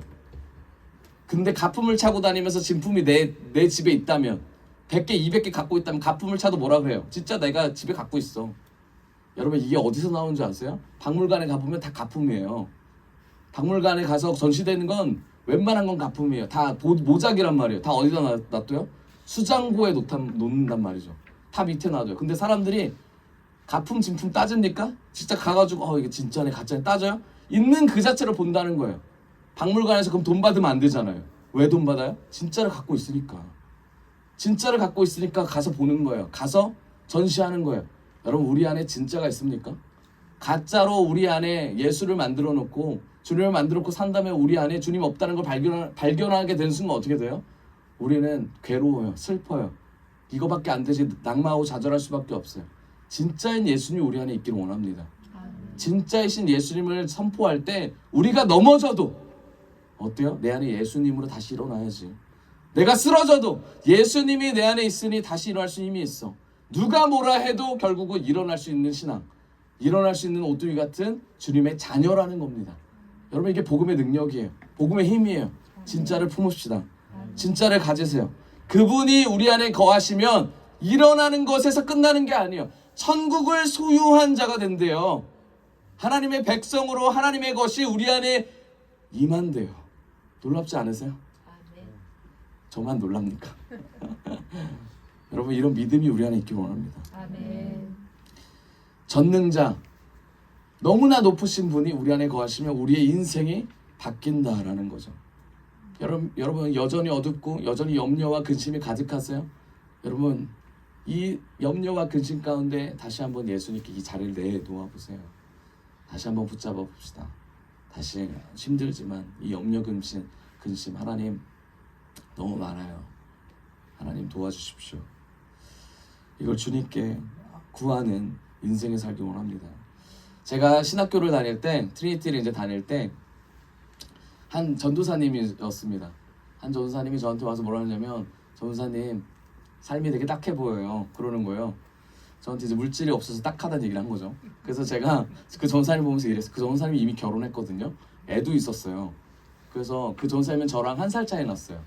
근데 가품을 차고 다니면서 진품이 내 집에 있다면 100개, 200개 갖고 있다면 가품을 차도 뭐라 그래요? 진짜 내가 집에 갖고 있어. 여러분, 이게 어디서 나오는 줄 아세요? 박물관에 가보면 다 가품이에요. 박물관에 가서 전시되는 건 웬만한 건 가품이에요. 다 모작이란 말이에요. 다 어디다 놔둬요? 수장고에 놓는단 말이죠. 다 밑에 놔둬요. 근데 사람들이 가품 진품 따집니까? 진짜 가가지고 이게 진짜네 가짜네 따져요? 있는 그 자체를 본다는 거예요. 박물관에서 그럼 돈 받으면 안 되잖아요. 왜 돈 받아요? 진짜를 갖고 있으니까. 진짜를 갖고 있으니까 가서 보는 거예요. 가서 전시하는 거예요. 여러분 우리 안에 진짜가 있습니까? 가짜로 우리 안에 예수를 만들어 놓고 주님을 만들어 놓고 산다면 우리 안에 주님 없다는 걸 발견하게 되는 순간 어떻게 돼요? 우리는 괴로워요. 슬퍼요. 이거밖에 안 되지 낙마하고 좌절할 수밖에 없어요. 진짜인 예수님이 우리 안에 있기를 원합니다. 진짜이신 예수님을 선포할 때 우리가 넘어져도 어때요? 내 안에 예수님으로 다시 일어나야지. 내가 쓰러져도 예수님이 내 안에 있으니 다시 일어날 수 힘이 있어. 누가 뭐라 해도 결국은 일어날 수 있는 신앙, 일어날 수 있는 오뚜기 같은 주님의 자녀라는 겁니다. 여러분 이게 복음의 능력이에요. 복음의 힘이에요. 진짜를 품읍시다. 진짜를 가지세요. 그분이 우리 안에 거하시면 일어나는 것에서 끝나는 게 아니에요. 천국을 소유한 자가 된대요. 하나님의 백성으로 하나님의 것이 우리 안에 임한대요. 놀랍지 않으세요? 저만 놀랍니까? 여러분 이런 믿음이 우리 안에 있길 원합니다. 전능자 너무나 높으신 분이 우리 안에 거하시면 우리의 인생이 바뀐다라는 거죠. 여러분 여전히 어둡고 여전히 염려와 근심이 가득하세요? 여러분 이 염려와 근심 가운데 다시 한번 예수님께 이 자리를 내놓아 보세요. 다시 한번 붙잡아 봅시다. 다시 힘들지만 이 염려 근심 하나님 너무 많아요. 하나님 도와주십시오. 이걸 주님께 구하는 인생을 살기 원합니다. 제가 신학교를 다닐 때 트리니티를 이제 다닐 때 한 전도사님이었습니다. 한 전도사님이 저한테 와서 뭐라 하냐면 전도사님 삶이 되게 딱해 보여요. 그러는 거예요. 저한테 이제 물질이 없어서 딱하다는 얘기를 한 거죠. 그래서 제가 그 전사님 보면서 이랬어요. 그 전사님이 이미 결혼했거든요. 애도 있었어요. 그래서 그 전사님은 저랑 1살 차이 났어요.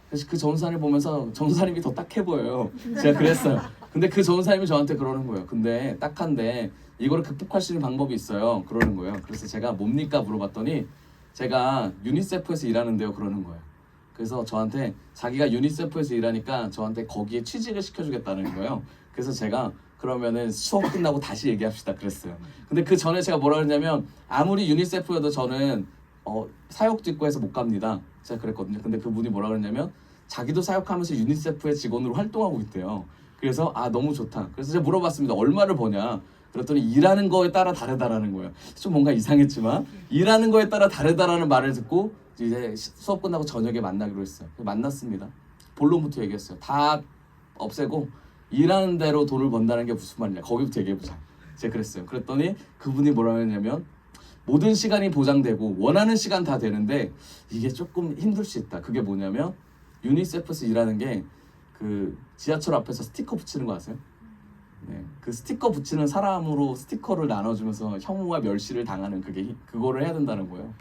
그래서 그 전사를 보면서 전사님이 더 딱해 보여요. 제가 그랬어요. 근데 그 전사님이 저한테 그러는 거예요. 근데 딱한데 이거를 극복할 수 있는 방법이 있어요. 그러는 거예요. 그래서 제가 뭡니까 물어봤더니 제가 유니세프에서 일하는데요. 그러는 거예요. 그래서 저한테 자기가 유니세프에서 일하니까 저한테 거기에 취직을 시켜주겠다는 거예요. 그래서 제가 그러면은 수업 끝나고 다시 얘기합시다 그랬어요. 근데 그 전에 제가 뭐라 그랬냐면 아무리 유니세프여도 저는 사역도 있고 해서 못 갑니다. 제가 그랬거든요. 근데 그분이 뭐라 그랬냐면 자기도 사역하면서 유니세프의 직원으로 활동하고 있대요. 그래서 너무 좋다. 그래서 제가 물어봤습니다. 얼마를 버냐? 그랬더니 일하는 거에 따라 다르다라는 거예요. 좀 뭔가 이상했지만 일하는 거에 따라 다르다라는 말을 듣고 이제 수업 끝나고 저녁에 만나기로 했어요. 만났습니다. 본론부터 얘기했어요. 다 없애고 일하는 대로 돈을 번다는 게 무슨 말이냐. 거기부터 얘기해보자. 제가 그랬어요. 그랬더니 그분이 뭐라 했냐면 모든 시간이 보장되고 원하는 시간 다 되는데 이게 조금 힘들 수 있다. 그게 뭐냐면 유니세프에서 일하는 게 그 지하철 앞에서 스티커 붙이는 거 아세요? 네, 그 스티커 붙이는 사람으로 스티커를 나눠주면서 혐오와 멸시를 당하는 그거를 해야 된다는 거예요.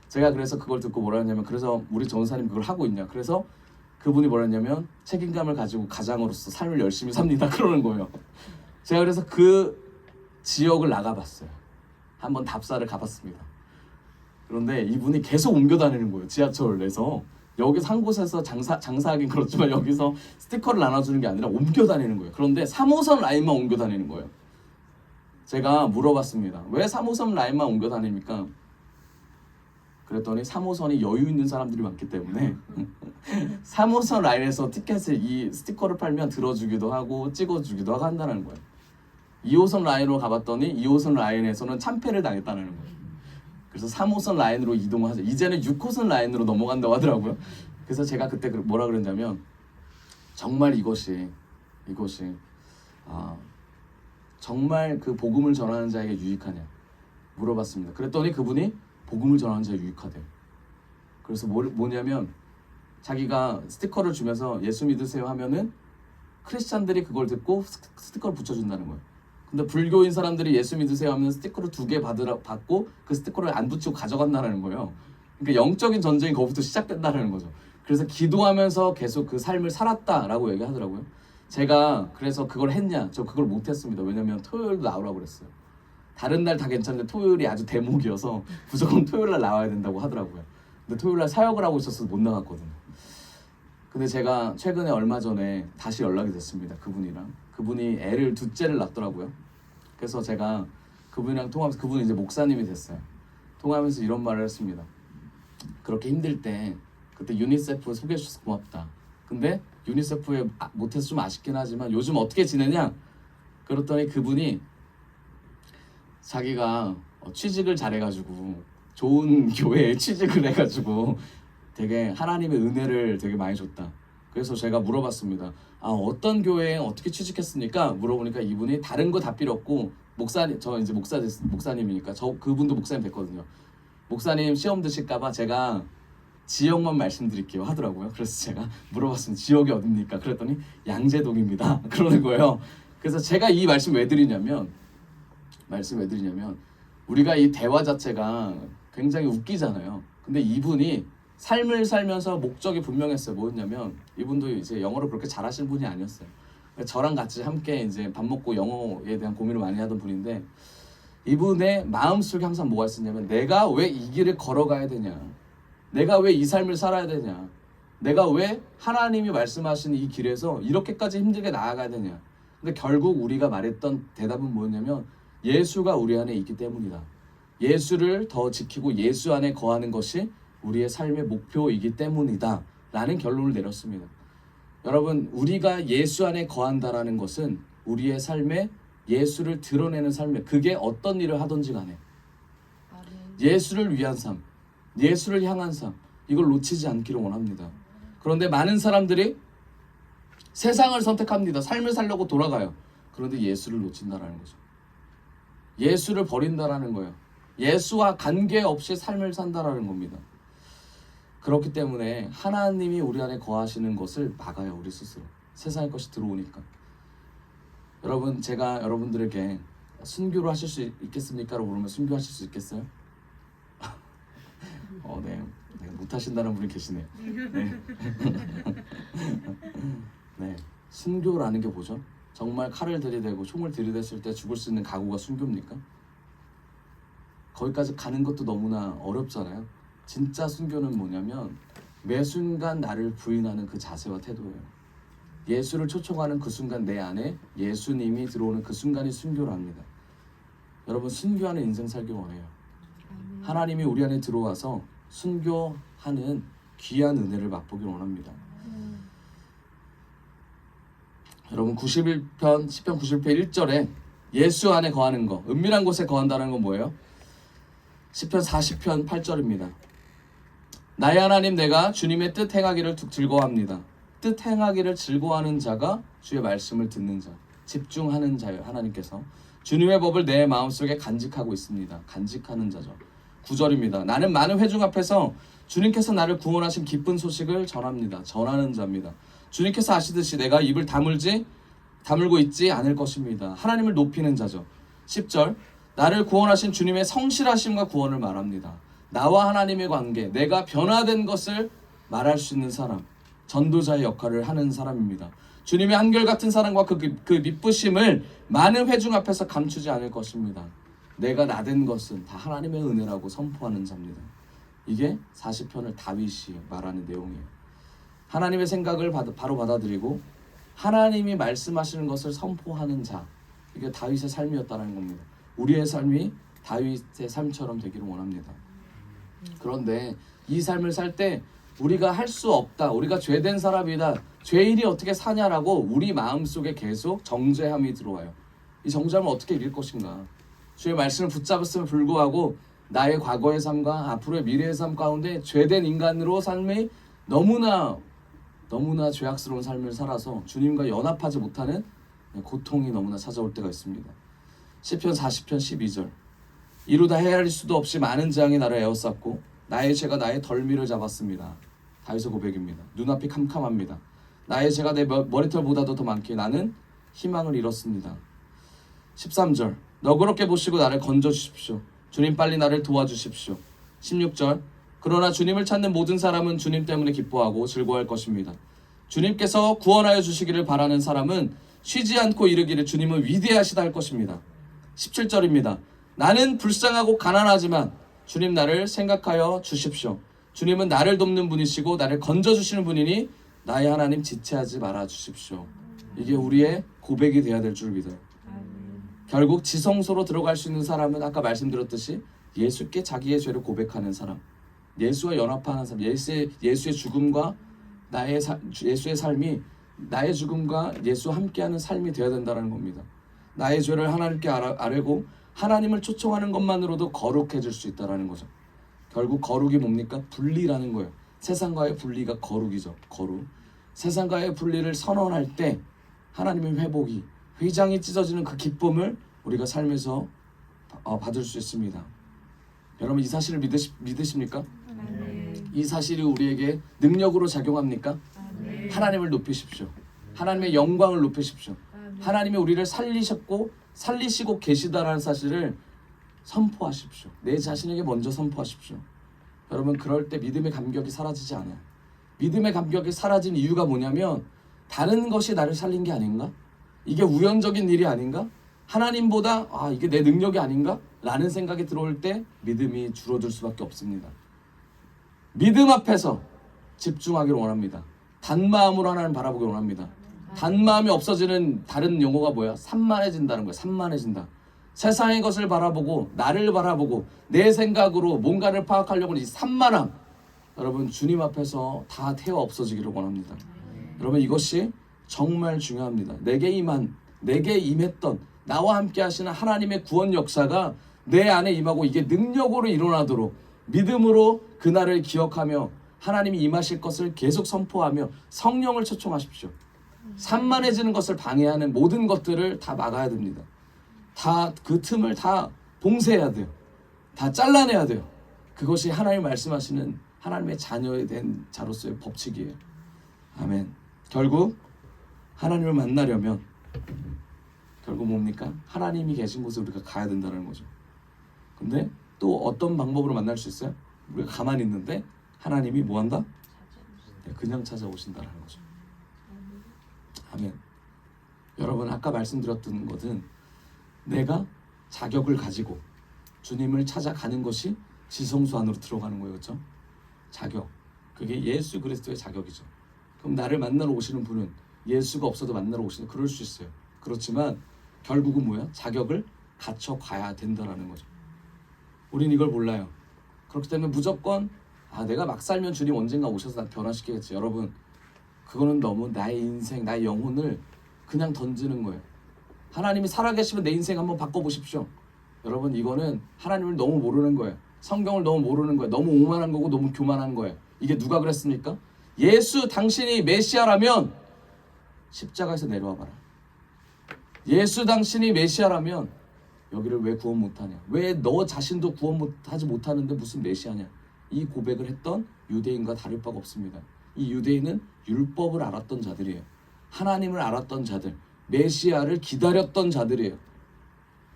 제가 그래서 그걸 듣고 뭐라 했냐면 그래서 우리 전사님 그걸 하고 있냐. 그래서 그분이 뭐라 했냐면 책임감을 가지고 가장으로서 삶을 열심히 삽니다. 그러는 거예요. 제가 그래서 그 지역을 나가봤어요. 한번 답사를 가봤습니다. 그런데 이분이 계속 옮겨 다니는 거예요. 지하철 내서 여기서 한 곳에서 장사하긴 그렇지만 여기서 스티커를 나눠주는 게 아니라 옮겨 다니는 거예요. 그런데 3호선 라인만 옮겨 다니는 거예요. 제가 물어봤습니다. 왜 3호선 라인만 옮겨 다닙니까? 그랬더니 3호선이 여유 있는 사람들이 많기 때문에 3호선 라인에서 티켓을 이 스티커를 팔면 들어주기도 하고 찍어주기도 하고 한다는 거예요. 2호선 라인으로 가봤더니 2호선 라인에서는 참패를 당했다는 거예요. 그래서 3호선 라인으로 이동을 하죠. 이제는 6호선 라인으로 넘어간다고 하더라고요. 그래서 제가 그때 뭐라 그랬냐면 정말 이것이 정말 그 복음을 전하는 자에게 유익하냐 물어봤습니다. 그랬더니 그분이 복음을 전하는 자에 유익하대. 그래서 뭐냐면 자기가 스티커를 주면서 예수 믿으세요 하면은 크리스찬들이 그걸 듣고 스티커를 붙여준다는 거예요. 근데 불교인 사람들이 예수 믿으세요 하면 스티커를 2개 받고 그 스티커를 안 붙이고 가져간다는 거예요. 그러니까 영적인 전쟁이 거기부터 시작된다는 거죠. 그래서 기도하면서 계속 그 삶을 살았다라고 얘기하더라고요. 제가 그래서 그걸 했냐? 저 그걸 못했습니다. 왜냐면 토요일도 나오라고 그랬어요. 다른 날 다 괜찮은데 토요일이 아주 대목이어서 무조건 토요일 날 나와야 된다고 하더라고요. 근데 토요일 날 사역을 하고 있어서 못 나갔거든요. 근데 제가 최근에 얼마 전에 다시 연락이 됐습니다. 그분이 애를 둘째를 낳더라고요. 그래서 제가 그분이랑 통화하면서, 그분이 이제 목사님이 됐어요. 통화하면서 이런 말을 했습니다. 그렇게 힘들 때 그때 유니세프 소개해 주셔서 고맙다. 근데 유니세프에 못해서 좀 아쉽긴 하지만 요즘 어떻게 지내냐? 그랬더니 그분이 자기가 취직을 잘해가지고 좋은 교회에 취직을 해가지고 되게 하나님의 은혜를 되게 많이 줬다. 그래서 제가 물어봤습니다. 어떤 교회에 어떻게 취직했습니까? 물어보니까 이분이 다른 거 다 필요 없고, 목사님, 저 이제 목사님이니까 그분도 목사님 됐거든요. 목사님 시험 드실까봐 제가 지역만 말씀드릴게요 하더라고요. 그래서 제가 물어봤습니다. 지역이 어딥니까? 그랬더니 양재동입니다. 그러는 거예요. 그래서 제가 이 말씀 왜 드리냐면 우리가 이 대화 자체가 굉장히 웃기잖아요. 근데 이분이 삶을 살면서 목적이 분명했어요. 뭐였냐면 이분도 이제 영어를 그렇게 잘하시는 분이 아니었어요. 저랑 같이 함께 이제 밥 먹고 영어에 대한 고민을 많이 하던 분인데, 이분의 마음속에 항상 뭐가 있었냐면 내가 왜 이 길을 걸어가야 되냐, 내가 왜 이 삶을 살아야 되냐, 내가 왜 하나님이 말씀하신 이 길에서 이렇게까지 힘들게 나아가야 되냐. 근데 결국 우리가 말했던 대답은 뭐였냐면 예수가 우리 안에 있기 때문이다. 예수를 더 지키고 예수 안에 거하는 것이 우리의 삶의 목표이기 때문이다 라는 결론을 내렸습니다. 여러분, 우리가 예수 안에 거한다라는 것은 우리의 삶에 예수를 드러내는 삶에, 그게 어떤 일을 하든지 간에 예수를 위한 삶, 예수를 향한 삶, 이걸 놓치지 않기를 원합니다. 그런데 많은 사람들이 세상을 선택합니다. 삶을 살려고 돌아가요. 그런데 예수를 놓친다라는 거죠. 예수를 버린다라는 거예요. 예수와 관계없이 삶을 산다라는 겁니다. 그렇기 때문에 하나님이 우리 안에 거하시는 것을 막아요. 우리 스스로. 세상의 것이 들어오니까. 여러분, 제가 여러분들에게 순교를 하실 수 있겠습니까? 라고 물으면 순교하실 수 있겠어요? 네. 못하신다는 분이 계시네요. 네. 네. 순교라는 게 뭐죠? 정말 칼을 들이대고 총을 들이댔을 때 죽을 수 있는 각오가 순교입니까? 거기까지 가는 것도 너무나 어렵잖아요. 진짜 순교는 뭐냐면 매 순간 나를 부인하는 그 자세와 태도예요. 예수를 초청하는 그 순간 내 안에 예수님이 들어오는 그 순간이 순교랍니다. 여러분, 순교하는 인생 살기 원해요. 하나님이 우리 안에 들어와서 순교하는 귀한 은혜를 맛보길 원합니다. 여러분, 91편 시편 91편 1절에 예수 안에 거하는 거, 은밀한 곳에 거한다는 건 뭐예요? 시편 40편 8절입니다. 나의 하나님, 내가 주님의 뜻 행하기를 즐거워합니다. 뜻 행하기를 즐거워하는 자가 주의 말씀을 듣는 자, 집중하는 자예요. 하나님께서 주님의 법을 내 마음속에 간직하고 있습니다. 간직하는 자죠. 9절입니다. 나는 많은 회중 앞에서 주님께서 나를 구원하신 기쁜 소식을 전합니다. 전하는 자입니다. 주님께서 아시듯이 내가 입을 다물고 있지 않을 것입니다. 하나님을 높이는 자죠. 10절, 나를 구원하신 주님의 성실하심과 구원을 말합니다. 나와 하나님의 관계, 내가 변화된 것을 말할 수 있는 사람, 전도자의 역할을 하는 사람입니다. 주님의 한결같은 사랑과 그 미쁘심을 많은 회중 앞에서 감추지 않을 것입니다. 내가 나된 것은 다 하나님의 은혜라고 선포하는 자입니다. 이게 40편을 다윗이 말하는 내용이에요. 하나님의 생각을 바로 받아들이고 하나님이 말씀하시는 것을 선포하는 자, 이게 다윗의 삶이었다는 겁니다. 우리의 삶이 다윗의 삶처럼 되기를 원합니다. 그런데 이 삶을 살 때 우리가 할 수 없다, 우리가 죄된 사람이다, 죄인이 어떻게 사냐라고 우리 마음속에 계속 정죄함이 들어와요. 이 정죄함을 어떻게 이길 것인가? 주의 말씀을 붙잡았음에 불구하고 나의 과거의 삶과 앞으로의 미래의 삶 가운데 죄된 인간으로 삶이 너무나 죄악스러운 삶을 살아서 주님과 연합하지 못하는 고통이 너무나 찾아올 때가 있습니다. 시편 40편 12절, 이루다 헤아릴 수도 없이 많은 재앙이 나를 에워쌌고 나의 죄가 나의 덜미를 잡았습니다. 다윗의 고백입니다. 눈앞이 캄캄합니다. 나의 죄가 내 머리털보다도 더 많기에 나는 희망을 잃었습니다. 13절, 너그럽게 보시고 나를 건져주십시오. 주님, 빨리 나를 도와주십시오. 16절, 그러나 주님을 찾는 모든 사람은 주님 때문에 기뻐하고 즐거워할 것입니다. 주님께서 구원하여 주시기를 바라는 사람은 쉬지 않고 이르기를 주님은 위대하시다 할 것입니다. 17절입니다. 나는 불쌍하고 가난하지만 주님 나를 생각하여 주십시오. 주님은 나를 돕는 분이시고 나를 건져주시는 분이니 나의 하나님 지체하지 말아 주십시오. 이게 우리의 고백이 돼야 될 줄 믿어요. 결국 지성소로 들어갈 수 있는 사람은 아까 말씀드렸듯이 예수께 자기의 죄를 고백하는 사람, 예수와 연합하는 사람, 예수의 죽음과 예수의 삶이 나의 죽음과 예수와 함께하는 삶이 되어야 된다는 겁니다. 나의 죄를 하나님께 아뢰고 하나님을 초청하는 것만으로도 거룩해질 수 있다는 거죠. 결국 거룩이 뭡니까? 분리라는 거예요. 세상과의 분리가 거룩이죠. 거룩. 세상과의 분리를 선언할 때 하나님의 회복이, 휘장이 찢어지는 그 기쁨을 우리가 삶에서 받을 수 있습니다. 여러분 이 사실을 믿으십니까? 이 사실이 우리에게 능력으로 작용합니까? 하나님을 높이십시오. 하나님의 영광을 높이십시오. 하나님이 우리를 살리시고 계시다라는 사실을 선포하십시오. 내 자신에게 먼저 선포하십시오. 여러분 그럴 때 믿음의 감격이 사라지지 않아요. 믿음의 감격이 사라진 이유가 뭐냐면 다른 것이 나를 살린 게 아닌가? 이게 우연적인 일이 아닌가? 하나님보다 이게 내 능력이 아닌가? 라는 생각이 들어올 때 믿음이 줄어들 수밖에 없습니다. 믿음 앞에서 집중하기를 원합니다. 단마음으로 하나님 바라보기 원합니다. 단마음이 없어지는 다른 용어가 뭐야? 산만해진다는 거야. 산만해진다. 세상의 것을 바라보고 나를 바라보고 내 생각으로 뭔가를 파악하려고 하는 이 산만함, 여러분 주님 앞에서 다 태워 없어지기를 원합니다. 여러분 이것이 정말 중요합니다. 내게 임했던 나와 함께 하시는 하나님의 구원 역사가 내 안에 임하고 이게 능력으로 일어나도록 믿음으로 그날을 기억하며 하나님이 임하실 것을 계속 선포하며 성령을 초청하십시오. 산만해지는 것을 방해하는 모든 것들을 다 막아야 됩니다. 다 그 틈을 다 봉쇄해야 돼요. 다 잘라내야 돼요. 그것이 하나님 말씀하시는 하나님의 자녀에 된 자로서의 법칙이에요. 아멘. 결국 하나님을 만나려면 결국 뭡니까? 하나님이 계신 곳에 우리가 가야 된다는 거죠. 근데 또 어떤 방법으로 만날 수 있어요? 우리가 가만히 있는데 하나님이 뭐한다? 그냥 찾아오신다는 거죠. 아멘. 여러분 아까 말씀드렸던 것은 내가 자격을 가지고 주님을 찾아가는 것이 지성소 안으로 들어가는 거예요. 그렇죠? 자격. 그게 예수 그리스도의 자격이죠. 그럼 나를 만나러 오시는 분은 예수가 없어도 만나러 오시는, 그럴 수 있어요. 그렇지만 결국은 뭐야? 자격을 갖춰 가야 된다는 거죠. 우린 이걸 몰라요. 그렇기 때문에 무조건 내가 막 살면 주님 언젠가 오셔서 나 변화시키겠지. 여러분 그거는 너무 나의 인생, 나의 영혼을 그냥 던지는 거예요. 하나님이 살아계시면 내 인생 한번 바꿔보십시오. 여러분 이거는 하나님을 너무 모르는 거예요. 성경을 너무 모르는 거예요. 너무 오만한 거고 너무 교만한 거예요. 이게 누가 그랬습니까? 예수 당신이 메시아라면 십자가에서 내려와 봐라. 예수 당신이 메시아라면 여기를 왜 구원 못하냐? 왜 너 자신도 구원 하지 못하는데 무슨 메시아냐? 이 고백을 했던 유대인과 다를 바가 없습니다. 이 유대인은 율법을 알았던 자들이에요. 하나님을 알았던 자들, 메시아를 기다렸던 자들이에요.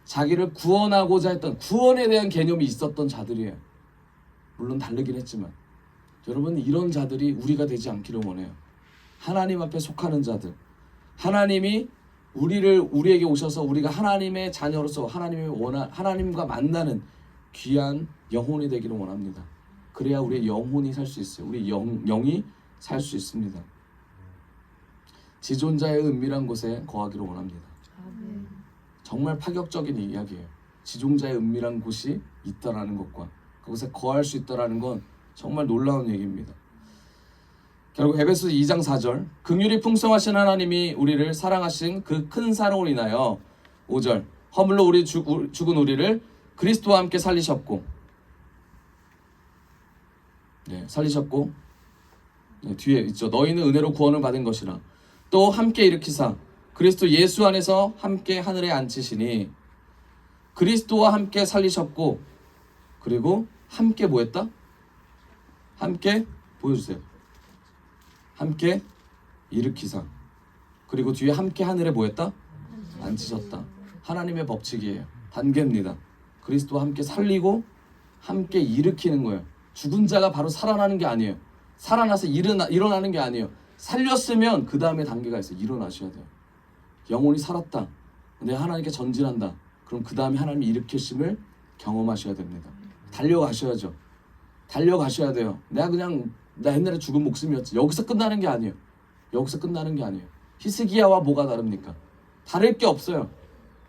자기를 구원하고자 했던, 구원에 대한 개념이 있었던 자들이에요. 물론 다르긴 했지만 여러분 이런 자들이 우리가 되지 않기를 원해요. 하나님 앞에 속하는 자들, 하나님이 우리에게 오셔서 우리가 하나님의 자녀로서 하나님과 만나는 귀한 영혼이 되기를 원합니다. 그래야 우리의 영혼이 살 수 있어요. 우리 영이 살 수 있습니다. 지존자의 은밀한 곳에 거하기를 원합니다. 정말 파격적인 이야기예요. 지존자의 은밀한 곳이 있다라는 것과 그곳에 거할 수 있다라는 건 정말 놀라운 얘기입니다. 결국 에베소서 2장 4절, 긍휼이 풍성하신 하나님이 우리를 사랑하신 그 큰 사랑으로 인하여 5절, 허물로 죽은 우리를 그리스도와 함께 살리셨고, 살리셨고, 뒤에 있죠. 너희는 은혜로 구원을 받은 것이라. 또 함께 일으키사 그리스도 예수 안에서 함께 하늘에 앉히시니, 그리스도와 함께 살리셨고, 그리고 함께 뭐 했다? 함께 보여주세요. 함께 일으키사, 그리고 뒤에 함께 하늘에 뭐 했다? 앉히셨다. 하나님의 법칙이에요. 단계입니다. 그리스도와 함께 살리고 함께 일으키는 거예요. 죽은 자가 바로 살아나는 게 아니에요. 살아나서 일어나는 게 아니에요. 살렸으면 그 다음에 단계가 있어요. 일어나셔야 돼요. 영혼이 살았다. 내가 하나님께 전진한다. 그럼 그 다음에 하나님의 일으키심을 경험하셔야 됩니다. 달려가셔야죠. 달려가셔야 돼요. 나 옛날에 죽은 목숨이었지. 여기서 끝나는 게 아니에요. 여기서 끝나는 게 아니에요. 히스기야와 뭐가 다릅니까? 다를 게 없어요.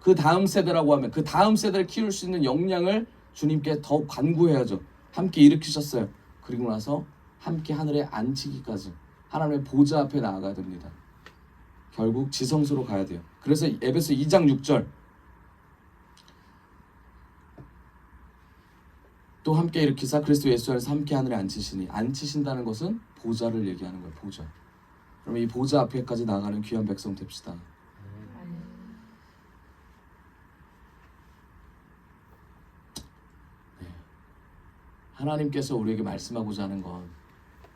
그 다음 세대라고 하면 그 다음 세대를 키울 수 있는 역량을 주님께 더 간구해야죠. 함께 일으키셨어요. 그리고 나서 함께 하늘에 앉히기까지 하나님의 보좌 앞에 나아가야 됩니다. 결국 지성소로 가야 돼요. 그래서 에베소 2장 6절 또 함께 일으키사 그리스도 예수 안에서 함께 하늘에 앉히시니, 앉히신다는 것은 보좌를 얘기하는 거예요. 보좌. 그럼 이 보좌 앞에까지 나가는 귀한 백성 됩시다. 하나님께서 우리에게 말씀하고자 하는 건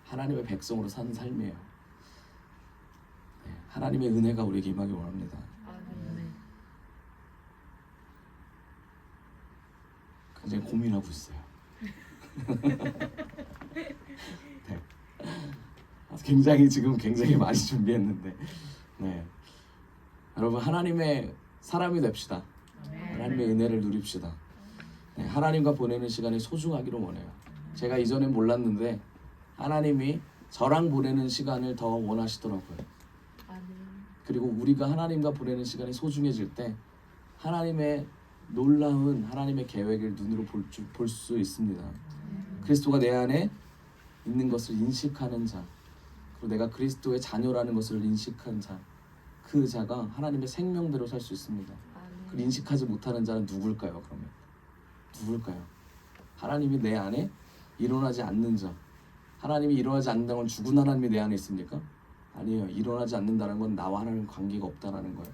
하나님의 백성으로 사는 삶이에요. 하나님의 은혜가 우리에게 임하기 원합니다. 굉장히 고민하고 있어요. 네. 굉장히 많이 준비했는데, 네. 여러분 하나님의 사람이 됩시다. 하나님의 은혜를 누립시다. 네, 하나님과 보내는 시간이 소중하기를 원해요. 제가 이전엔 몰랐는데 하나님이 저랑 보내는 시간을 더 원하시더라고요. 그리고 우리가 하나님과 보내는 시간이 소중해질 때 하나님의 놀라운 하나님의 계획을 눈으로 볼 수 있습니다. 그리스도가 내 안에 있는 것을 인식하는 자, 그리고 내가 그리스도의 자녀라는 것을 인식한 자, 그 자가 하나님의 생명대로 살 수 있습니다. 그걸 인식하지 못하는 자는 누굴까요? 그러면 누굴까요? 하나님이 내 안에 일어나지 않는 자. 하나님이 일어나지 않는다는 건 죽은 하나님이 내 안에 있습니까? 아니에요. 일어나지 않는다는 건 나와 하나님 관계가 없다는 거예요.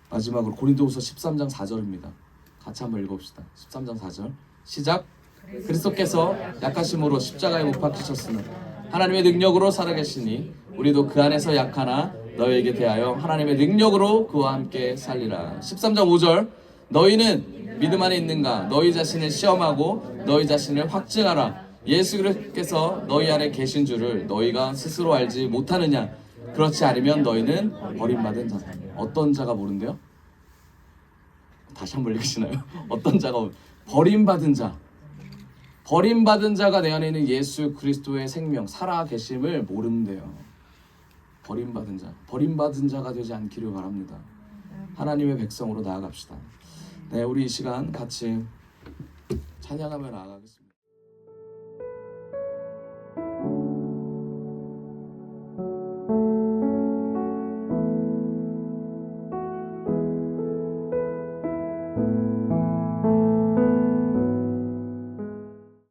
마지막으로 고린도후서 13장 4절입니다. 같이 한번 읽어봅시다. 13장 4절 시작. 그리스도께서 약하심으로 십자가에 못 박히셨으나 하나님의 능력으로 살아계시니 우리도 그 안에서 약하나 너희에게 대하여 하나님의 능력으로 그와 함께 살리라. 13장 5절 너희는 믿음 안에 있는가? 너희 자신을 시험하고 너희 자신을 확증하라. 예수 그리스도께서 너희 안에 계신 줄을 너희가 스스로 알지 못하느냐? 그렇지 않으면 너희는 버림받은 자다. 어떤 자가 모른대요? 다시 한번 읽으시나요? 어떤 자가 버림받은 자. 버림받은 자가 내 안에 있는 예수 그리스도의 생명 살아 계심을 모른대요. 버림받은 자가 되지 않기를 바랍니다. 하나님의 백성으로 나아갑시다. 네, 우리 이 시간 같이 찬양하며 나아가겠습니다.